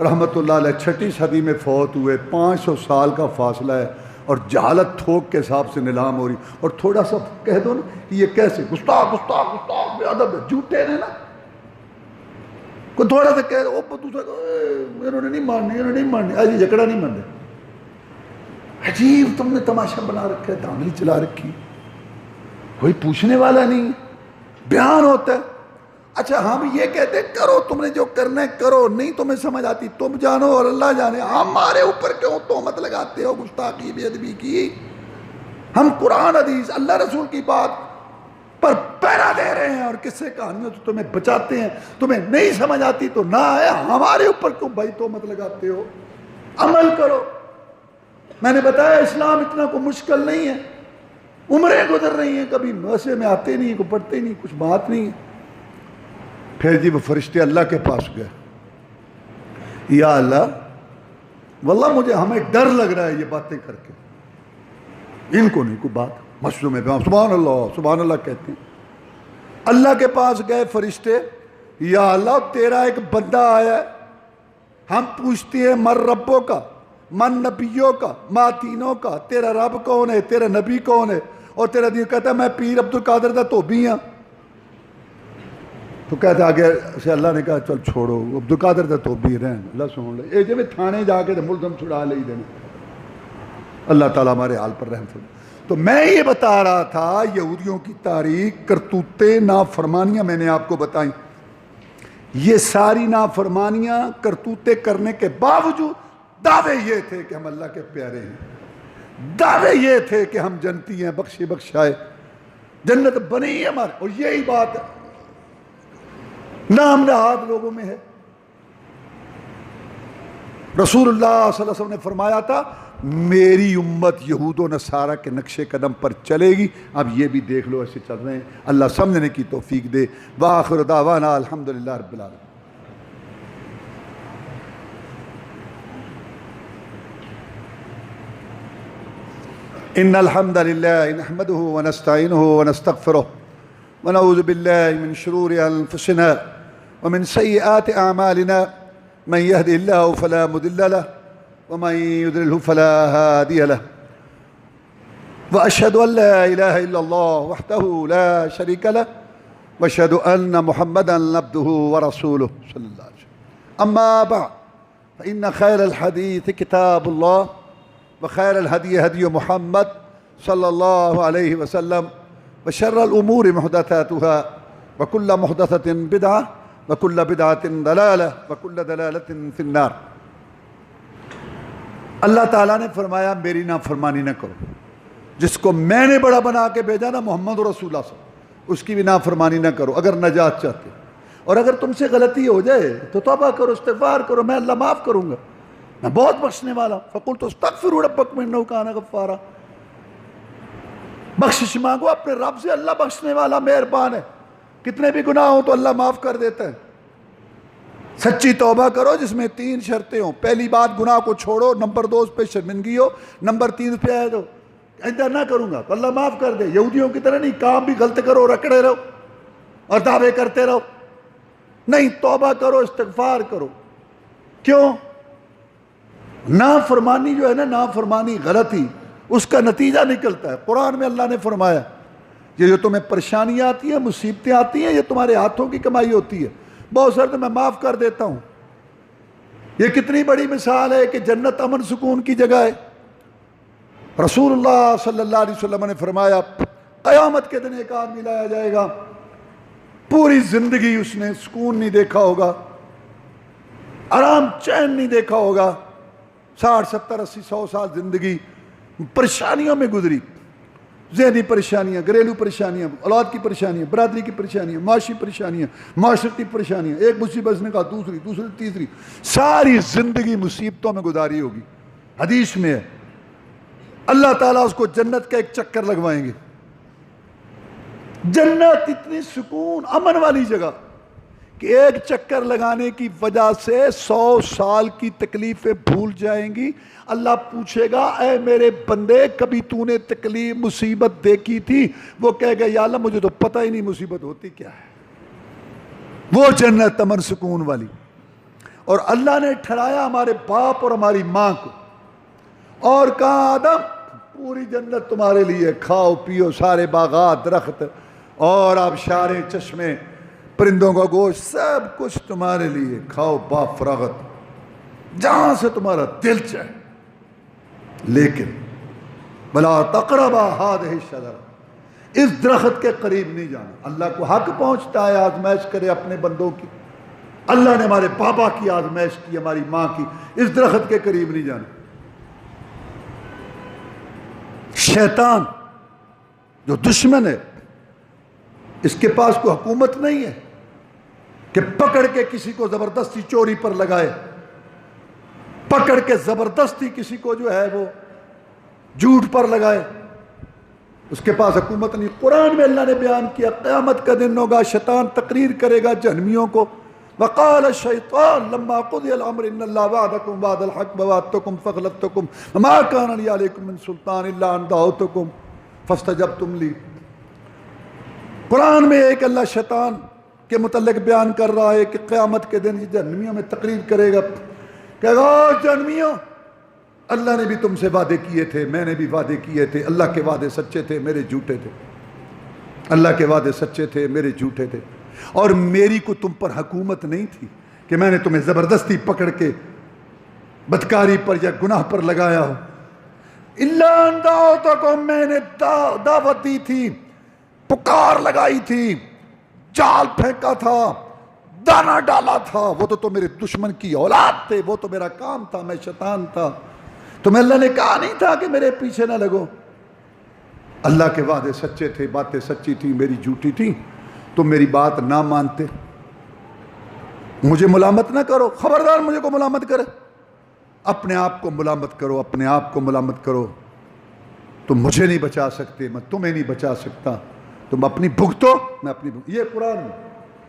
رحمۃ اللہ علیہ 6ٹھی صدی میں فوت ہوئے. 500 سال کا فاصلہ ہے. اور جہالت تھوک کے حساب سے نیلام ہو رہی. اور تھوڑا سا کہہ دو نا کہ یہ کیسے گستاخ گستاخ گستاخ بے ادب جھوٹے نے نا کوئی تھوڑا سا کہہ دو انہوں نے نہیں ماننی انہوں نے نہیں ماننی. آج جکڑا نہیں مان رہے. عجیب تم نے تماشا بنا رکھا ہے. دھاندلی چلا رکھی. کوئی پوچھنے والا نہیں. بیان ہوتا ہے. اچھا ہم یہ کہتے ہیں کرو تم نے جو کرنا ہے کرو. نہیں تمہیں سمجھ آتی تم جانو اور اللہ جانے. ہمارے اوپر کیوں تہمت لگاتے ہو گستاخی بے ادبی کی. ہم قرآن حدیث اللہ رسول کی بات پر پیرا دے رہے ہیں اور قصے کہانیوں سے تمہیں بچاتے ہیں. تمہیں نہیں سمجھ آتی تو نہ آئے. ہمارے اوپر کیوں بھائی تہمت لگاتے ہو. عمل کرو. میں نے بتایا اسلام اتنا کوئی مشکل نہیں ہے. عمریں گزر رہی ہیں کبھی مسجد میں آتے نہیں کوئی پڑھتے نہیں کچھ بات نہیں ہے. پھر جی وہ فرشتے اللہ کے پاس گئے. یا اللہ واللہ مجھے ہمیں ڈر لگ رہا ہے یہ باتیں کر کے. ان کو نہیں کوئی بات. مسجد میں سبحان اللہ کہتے ہیں. اللہ کے پاس گئے فرشتے. یا اللہ تیرا ایک بندہ آیا ہے. ہم پوچھتے ہیں مر ربوں کا من نبیوں کا ماتینوں کا. تیرا رب کون ہے تیرا نبی کون ہے. اور تیرا دین کہتا ہے میں پیر عبدالقادر دا توبی ہاں. تو کہتا آگے سے اللہ نے کہا چل چھوڑو عبدالقادر دا توبی رہن. اللہ سن لے اے جی میں تھانے جا کے ملزم چھڑا لے دینا. اللہ تعالیٰ ہمارے حال پر رحم فرمائے۔ تو میں یہ بتا رہا تھا یہودیوں کی تاریخ، کرتوتیں، نافرمانیاں میں نے آپ کو بتائیں۔ یہ ساری نافرمانیاں کرتوتیں کرنے کے باوجود دعوے یہ تھے کہ ہم اللہ کے پیارے ہیں، دعوے یہ تھے کہ ہم جنتی ہیں، بخشے بخشائے، جنت بنی ہے ہمارے، اور یہی بات نام نہاد لوگوں میں ہے۔ رسول اللہ صلی اللہ علیہ وسلم نے فرمایا تھا میری امت یہود و نصارہ کے نقش قدم پر چلے گی۔ اب یہ بھی دیکھ لو ایسے چل رہے ہیں، اللہ سمجھنے کی توفیق دے۔ وآخر دعوانا الحمدللہ رب العالمین۔ ان الحمد للہ نحمده ونستعینه ونستغفره ونعوذ باللہ من شرور انفسنا ومن سیئات اعمالنا من يهده الله فلا مضل له ومن يضلل فلا هادي له واشهد ان لا اله الا الله وحده لا شريك له واشهد ان محمدا عبده ورسوله صلى الله عليه وسلم اما بعد فان خير الحديث كتاب الله وخير الهدي هدي محمد صلى الله عليه وسلم وشر الامور محدثاتها وكل محدثة بدعة وكل بدعة ضلالة وكل ضلالة في النار۔ اللہ تعالیٰ نے فرمایا میری نافرمانی نہ کرو، جس کو میں نے بڑا بنا کے بھیجا نا محمد رسول اللہ صلی اللہ علیہ وسلم، اس کی بھی نافرمانی نہ کرو اگر نجات چاہتے ہو۔ اور اگر تم سے غلطی ہو جائے تو توبہ کرو، استغفار کرو، میں اللہ معاف کروں گا، میں بہت بخشنے والا ہوں۔ فَقُلْتُ اسْتَغْفِرُوا رَبَّكُمْ إِنَّهُ كَانَ غَفَّارًا، بخشش مانگو اپنے رب سے، اللہ بخشنے والا مہربان ہے، کتنے بھی گناہ ہوں تو اللہ معاف کر دیتا ہے۔ سچی توبہ کرو جس میں 3 شرطیں ہوں۔ پہلی بات گناہ کو چھوڑو، نمبر 2 اس پہ شرمندگی ہو، نمبر 3 پہ عہد ہو، ایسا نہ کروں گا تو اللہ معاف کر دے۔ یہودیوں کی طرح نہیں کام بھی غلط کرو، رکڑے رہو اور دعوے کرتے رہو، نہیں، توبہ کرو، استغفار کرو۔ کیوں؟ نافرمانی جو ہے نا، نافرمانی غلطی، اس کا نتیجہ نکلتا ہے۔ قرآن میں اللہ نے فرمایا یہ جو تمہیں پریشانیاں آتی ہیں، مصیبتیں آتی ہیں، یہ تمہارے ہاتھوں کی کمائی ہوتی ہے، بہت سارے تو میں معاف کر دیتا ہوں۔ یہ کتنی بڑی مثال ہے کہ جنت امن سکون کی جگہ ہے۔ رسول اللہ صلی اللہ علیہ وسلم نے فرمایا قیامت کے دن ایک آدمی لایا جائے گا، پوری زندگی اس نے سکون نہیں دیکھا ہوگا، آرام چین نہیں دیکھا ہوگا، 60 70 80 100 سال زندگی پریشانیوں میں گزری، ذہنی پریشانیاں، گھریلو پریشانیاں، اولاد کی پریشانیاں، برادری کی پریشانیاں، معاشی پریشانیاں، معاشرتی پریشانیاں، ایک مصیبت سے نکال دوسری، تیسری، ساری زندگی مصیبتوں میں گزاری ہوگی۔ حدیث میں ہے اللہ تعالیٰ اس کو جنت کا ایک چکر لگوائیں گے۔ جنت اتنی سکون امن والی جگہ کہ ایک چکر لگانے کی وجہ سے 100 سال کی تکلیفیں بھول جائیں گی۔ اللہ پوچھے گا اے میرے بندے کبھی تو نے تکلیف مصیبت دیکھی تھی؟ وہ کہے گا یا اللہ مجھے تو پتہ ہی نہیں مصیبت ہوتی کیا ہے۔ وہ جنت امن سکون والی۔ اور اللہ نے ٹھہرایا ہمارے باپ اور ہماری ماں کو اور کہا آدم پوری جنت تمہارے لیے، کھاؤ پیو، سارے باغات، درخت اور آبشاریں، چشمے، پرندوں کا گوشت، سب کچھ تمہارے لیے، کھاؤ با فراغت جہاں سے تمہارا دل چاہے، لیکن بلا تقربا ہذہ الشجرہ، اس درخت کے قریب نہیں جانا۔ اللہ کو حق پہنچتا ہے آزمائش کرے اپنے بندوں کی۔ اللہ نے ہمارے بابا کی آزمائش کی، ہماری ماں کی، اس درخت کے قریب نہیں جانا۔ شیطان جو دشمن ہے، اس کے پاس کوئی حکومت نہیں ہے کہ پکڑ کے کسی کو زبردستی چوری پر لگائے، پکڑ کے زبردستی کسی کو جو ہے وہ جھوٹ پر لگائے، اس کے پاس حکومت نہیں۔ قرآن میں اللہ نے بیان کیا قیامت کا دن ہوگا، شیطان تقریر کرے گا جہنمیوں کو، وقال الشیطان لما قضی الامر ان اللہ وعدکم وعد الحق ووعدتکم فاخلفتکم وما کان لی علیکم من سلطان الا ان دعوتکم فاستجبتم لی۔ قرآن میں ایک اللہ شیطان کے متعلق بیان کر رہا ہے کہ قیامت کے دن جہنمیوں میں تقریر کرے گا، کہے گا جہنمیوں اللہ نے بھی تم سے وعدے کیے تھے، میں نے بھی وعدے کیے تھے، اللہ کے وعدے سچے تھے، میرے جھوٹے تھے، اللہ کے وعدے سچے تھے، میرے جھوٹے تھے، اور میری کو تم پر حکومت نہیں تھی کہ میں نے تمہیں زبردستی پکڑ کے بدکاری پر یا گناہ پر لگایا ہو۔ الا ان دعوتکم، میں نے دعوت دی تھی، پکار لگائی تھی، جال پھینکا تھا، دانا ڈالا تھا، وہ تو میرے دشمن کی اولاد تھے، وہ تو میرا کام تھا، میں شیطان تھا، تمہیں اللہ نے کہا نہیں تھا کہ میرے پیچھے نہ لگو؟ اللہ کے وعدے سچے تھے، باتیں سچی تھیں، میری جھوٹی تھی، تم میری بات نہ مانتے، مجھے ملامت نہ کرو، خبردار مجھے کو ملامت کرے، اپنے آپ کو ملامت کرو، اپنے آپ کو ملامت کرو، تم مجھے نہیں بچا سکتے، میں تمہیں نہیں بچا سکتا، تم اپنی بھگتو، میں اپنی یہ قرآن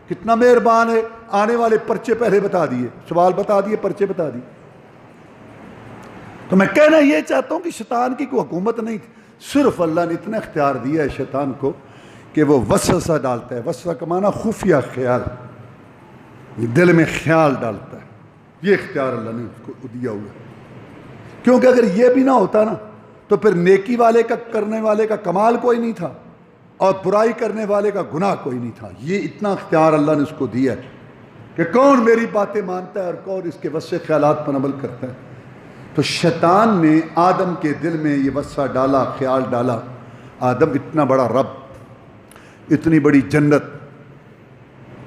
کتنا مہربان ہے، آنے والے پرچے پہلے بتا دیے، سوال بتا دیے، پرچے بتا دیے۔ تو میں کہنا یہ چاہتا ہوں کہ شیطان کی کوئی حکومت نہیں تھی، صرف اللہ نے اتنا اختیار دیا ہے شیطان کو کہ وہ وسوسہ ڈالتا ہے، وسوسہ کا معنی خفیہ خیال، دل میں خیال ڈالتا ہے، یہ اختیار اللہ نے اس کو دیا ہوا ہے۔ کیونکہ اگر یہ بھی نہ ہوتا نا تو پھر نیکی والے کا کرنے والے کا کمال کوئی نہیں تھا اور برائی کرنے والے کا گناہ کوئی نہیں تھا۔ یہ اتنا اختیار اللہ نے اس کو دیا ہے کہ کون میری باتیں مانتا ہے اور کون اس کے وسوسے خیالات پر عمل کرتا ہے۔ تو شیطان نے آدم کے دل میں یہ وسوسہ ڈالا، خیال ڈالا، آدم اتنا بڑا رب، اتنی بڑی جنت،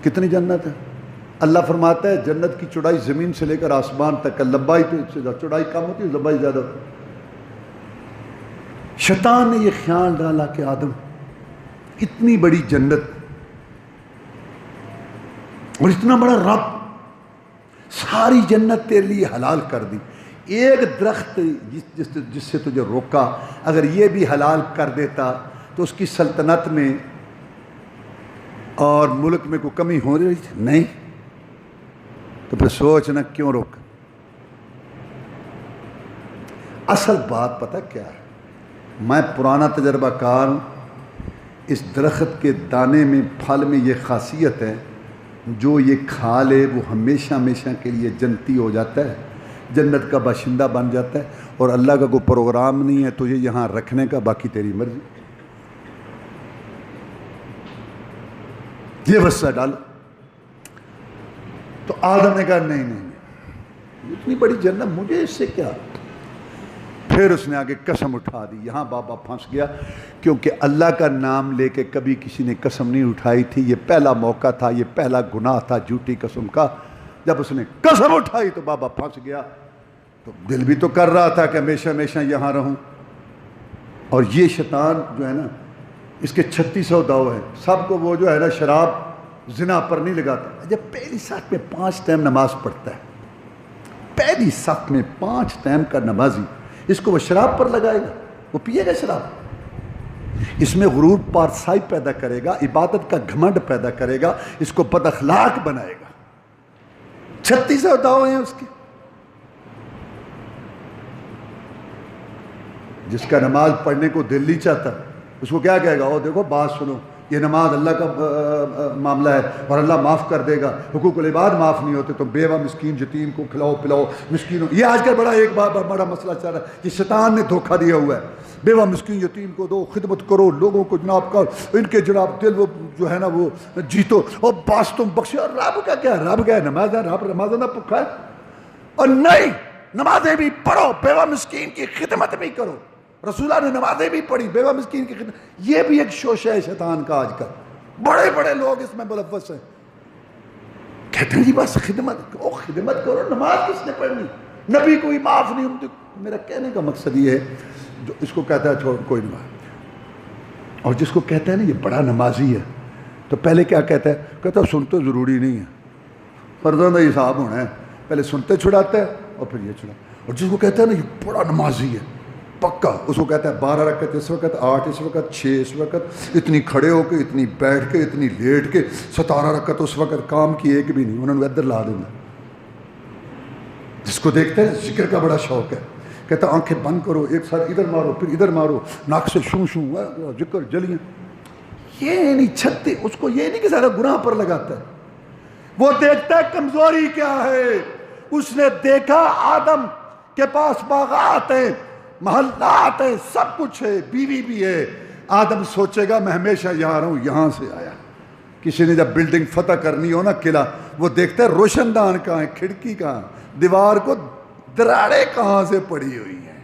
کتنی جنت ہے؟ اللہ فرماتا ہے جنت کی چوڑائی زمین سے لے کر آسمان تک، لمبائی تو اس سے زیادہ، چوڑائی کم ہوتی ہے، لمبائی زیادہ ہوتی ہے۔ شیطان نے یہ خیال ڈالا کہ آدم اتنی بڑی جنت اور اتنا بڑا رب، ساری جنت تیرے لیے حلال کر دی، ایک درخت جس سے تجھے روکا اگر یہ بھی حلال کر دیتا تو اس کی سلطنت میں اور ملک میں کوئی کمی ہو رہی تھی؟ نہیں۔ تو پھر سوچنا کیوں روکا؟ اصل بات پتہ کیا ہے؟ میں پرانا تجربہ کار ہوں، اس درخت کے دانے میں، پھل میں یہ خاصیت ہے، جو یہ کھا لے وہ ہمیشہ ہمیشہ کے لیے جنتی ہو جاتا ہے، جنت کا باشندہ بن جاتا ہے، اور اللہ کا کوئی پروگرام نہیں ہے تجھے یہاں رکھنے کا، باقی تیری مرضی۔ یہ وسوسہ ڈالا تو آدم نے کہا نہیں نہیں نہیں، اتنی بڑی جنت مجھے اس سے کیا؟ پھر اس نے آگے قسم اٹھا دی، یہاں بابا پھنس گیا، کیونکہ اللہ کا نام لے کے کبھی کسی نے قسم نہیں اٹھائی تھی، یہ پہلا موقع تھا، یہ پہلا گناہ تھا جھوٹی قسم کا۔ جب اس نے قسم اٹھائی تو بابا پھنس گیا، تو دل بھی تو کر رہا تھا کہ ہمیشہ ہمیشہ یہاں رہوں۔ اور یہ شیطان جو ہے نا، اس کے 3600 داؤ ہیں، سب کو وہ جو ہے نا شراب زنا پر نہیں لگاتا۔ جب پہلی صف میں 5 ٹائم نماز پڑھتا ہے، پہلی صف میں 5 ٹائم کا نمازی، اس کو وہ شراب پر لگائے گا؟ وہ پیے گا شراب؟ اس میں غرور پارسائی پیدا کرے گا، عبادت کا گھمنڈ پیدا کرے گا، اس کو بد اخلاق بنائے گا۔ 3600 داؤ ہیں اس کے۔ جس کا نماز پڑھنے کو دل نہیں چاہتا، اس کو کیا کہے گا؟ او دیکھو بات سنو، یہ نماز اللہ کا معاملہ ہے اور اللہ معاف کر دے گا، حقوق العباد معاف نہیں ہوتے، تو بیوہ مسکین یتیم کو کھلاؤ پلاؤ، مسکینوں، یہ آج کل بڑا ایک بڑا مسئلہ چل رہا ہے، یہ شیطان نے دھوکہ دیا ہوا ہے۔ بیوہ مسکین یتیم کو دو، خدمت کرو، لوگوں کو جناب کا ان کے جناب دل وہ جو ہے نا وہ جیتو، اور باس تم بخشو۔ اور رب کا کیا؟ رب کیا ہے؟ نماز ہے، رب نماز نہ پکا ہے؟ اور نہیں، نمازیں بھی پڑھو، بیوہ مسکین کی خدمت بھی کرو۔ رسول اللہ نے نمازیں بھی پڑھی، بیوہ مسکین کی خدمت، یہ بھی ایک شوشہ ہے شیطان کا آج کل، بڑے بڑے لوگ اس میں ملوث ہیں، کہتے ہیں جی بس خدمت، او خدمت کرو، نماز کس نے پڑھنی؟ نبی کوئی معاف نہیں ہوتی۔ میرا کہنے کا مقصد یہ ہے، جو اس کو کہتا ہے چھوڑ کوئی نماز، اور جس کو کہتا ہے نا یہ بڑا نمازی ہے، تو پہلے کیا کہتا ہے؟ کہتا ہے سنتے ضروری نہیں ہے، فرزندہ حساب ہونا ہے، پہلے سنتے چھڑاتا ہے اور پھر یہ چھڑا۔ اور جس کو کہتا ہے نا یہ بڑا نمازی ہے پکا، اس کو کہتا ہے 12 رکعت اس وقت، 8 اس وقت، 6 اس وقت، اتنی کھڑے ہو کے، اتنی بیٹھ کے، اتنی لیٹ کے، 17 رکعت اس وقت، کام کی ایک بھی نہیں، انہوں نے ادھر لا دینا۔ جس کو دیکھتے ہیں ذکر کا بڑا شوق ہے، کہتا آنکھیں بند کرو، ایک ساتھ ادھر مارو پھر ادھر مارو، ناک سے شوں شوں ذکر جلیاں، یہ نہیں چھتے، اس کو یہ نہیں کہ سارا گناہ پر لگاتا ہے، وہ دیکھتا ہے کمزوری کیا ہے۔ اس نے دیکھا آدم کے پاس باغات ہیں، محلات ہیں، سب کچھ ہے، بیوی بھی ہے، آدم سوچے گا میں ہمیشہ یہاں رہوں، یہاں سے آیا۔ کسی نے جب بلڈنگ فتح کرنی ہو نا، قلعہ، وہ دیکھتا ہے روشن دان کہاں ہے، کھڑکی کہاں، دیوار کو دراڑیں کہاں سے پڑی ہوئی ہیں۔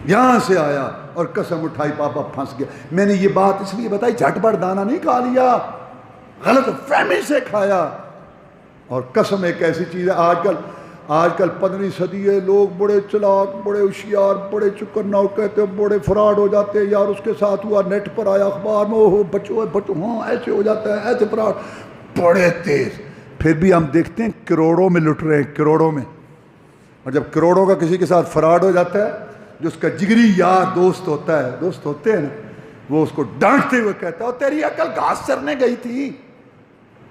یہاں سے آیا اور قسم اٹھائی، پاپا پھنس گیا۔ میں نے یہ بات اس لیے بتائی، جھٹ پٹ دانا نہیں کھا لیا، غلط فہمی سے کھایا۔ اور قسم ایک ایسی چیز ہے، آج کل 15ویں صدی ہے، لوگ بڑے چلاک، بڑے ہوشیار، بڑے چکنا کہتے ہیں، بڑے فراڈ ہو جاتے ہیں، یار اس کے ساتھ ہوا، نیٹ پر آیا، اخبار میں، اوہ بچو ہاں ایسے ہو جاتا ہے، ایسے فراڈ، بڑے تیز۔ پھر بھی ہم دیکھتے ہیں کروڑوں میں لٹ رہے ہیں، کروڑوں میں۔ اور جب کروڑوں کا کسی کے ساتھ فراڈ ہو جاتا ہے، جو اس کا جگری یار دوست ہوتا ہے، دوست ہوتے ہیں نا، وہ اس کو ڈانٹتے ہوئے کہتا ہے تیری عقل گھاس چرنے گئی تھی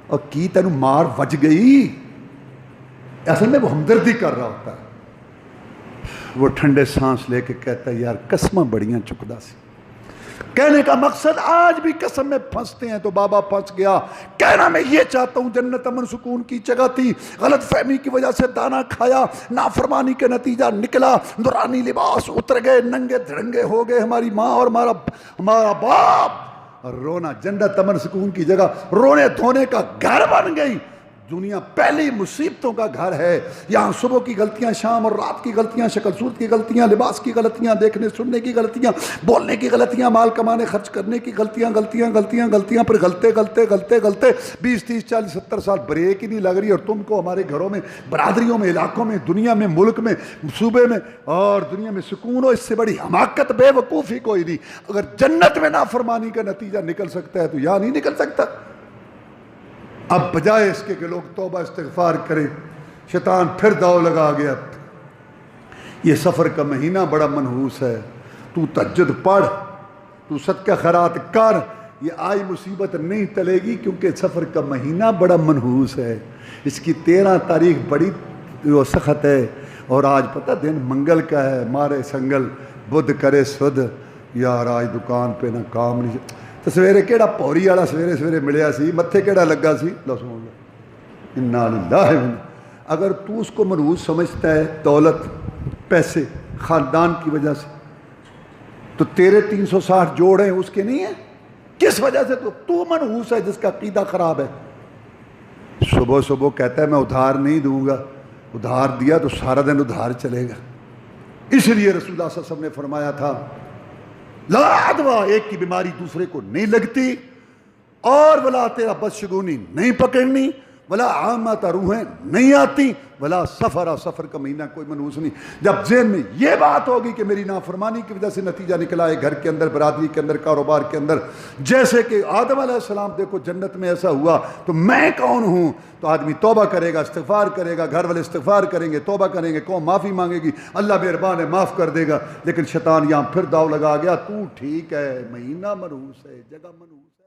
اور کی تینوں مار وج گئی۔ اصل میں وہ ہمدردی کر رہا ہوتا ہے۔ وہ ٹھنڈے سانس لے کے کہتا ہے یار قسماں بڑیاں چکدا سی۔ کہنے کا مقصد آج بھی قسم میں پھنستے ہیں تو بابا پھنس گیا۔ کہنا میں یہ چاہتا ہوں جنت امن سکون کی جگہ تھی، غلط فہمی کی وجہ سے دانا کھایا، نافرمانی کے نتیجہ نکلا، نورانی لباس اتر گئے، ننگے دھڑنگے ہو گئے ہماری ماں اور ہمارا باپ، اور رونا جنت امن سکون کی جگہ رونے دھونے کا گھر بن گئی۔ دنیا پہلی مصیبتوں کا گھر ہے، یہاں صبح کی غلطیاں، شام اور رات کی غلطیاں، شکل صورت کی غلطیاں، لباس کی غلطیاں، دیکھنے سننے کی غلطیاں، بولنے کی غلطیاں، مال کمانے خرچ کرنے کی غلطیاں، پھر غلطے 20 30 40 70 سال بریک ہی نہیں لگ رہی۔ اور تم کو ہمارے گھروں میں، برادریوں میں، علاقوں میں، دنیا میں، ملک میں، صوبے میں اور دنیا میں سکون ہو، اس سے بڑی حماقت بے وقوفی کوئی نہیں۔ اگر جنت میں نافرمانی کا نتیجہ نکل سکتا ہے تو یہاں نہیں نکل سکتا۔ اب بجائے اس کے کہ لوگ توبہ استغفار کریں، شیطان پھر داؤ لگا گیا۔ یہ سفر کا مہینہ بڑا منحوس ہے، تو تہجد پڑھ، تو صدقہ خیرات کر، یہ آئی مصیبت نہیں ٹلے گی، کیونکہ سفر کا مہینہ بڑا منحوس ہے۔ اس کی 13 تاریخ بڑی سخت ہے، اور آج پتہ دن منگل کا ہے، مارے سنگل بدھ کرے سدھ، یار آج دکان پہ نہ کام نہیں۔ تو سویرے کیڑا پوری والا سویرے ملیا سی، متھے کیڑا لگا سی، انا للہ۔ اگر تو اس کو منحوس سمجھتا ہے دولت، پیسے، خاندان کی وجہ سے، تو تیرے 360 جوڑ ہیں اس کے نہیں ہیں؟ کس وجہ سے تو منحوس ہے جس کا عقیدہ خراب ہے؟ صبح کہتا ہے میں ادھار نہیں دوں گا، ادھار دیا تو سارا دن ادھار چلے گا۔ اس لیے رسول اللہ صلی اللہ علیہ وسلم نے فرمایا تھا لا عدوہ، ایک کی بیماری دوسرے کو نہیں لگتی، اور ولا تیرا بدشگونی نہیں پکڑنی، ولا عامت روحیں نہیں آتی، ولا سفر کا مہینہ کوئی منحوس نہیں۔ جب ذہن میں یہ بات ہوگی کہ میری نافرمانی کی وجہ سے نتیجہ نکلا ہے، گھر کے اندر، برادری کے اندر، کاروبار کے اندر، جیسے کہ آدم علیہ السلام دیکھو جنت میں ایسا ہوا، تو میں کون ہوں؟ تو آدمی توبہ کرے گا، استغفار کرے گا، گھر والے استغفار کریں گے، توبہ کریں گے، قوم معافی مانگے گی، اللہ مہربان ہے معاف کر دے گا۔ لیکن شیطان یہاں پھر داؤ لگا گیا، تو ٹھیک ہے، مہینہ منحوس ہے، جگہ منحوس ہے۔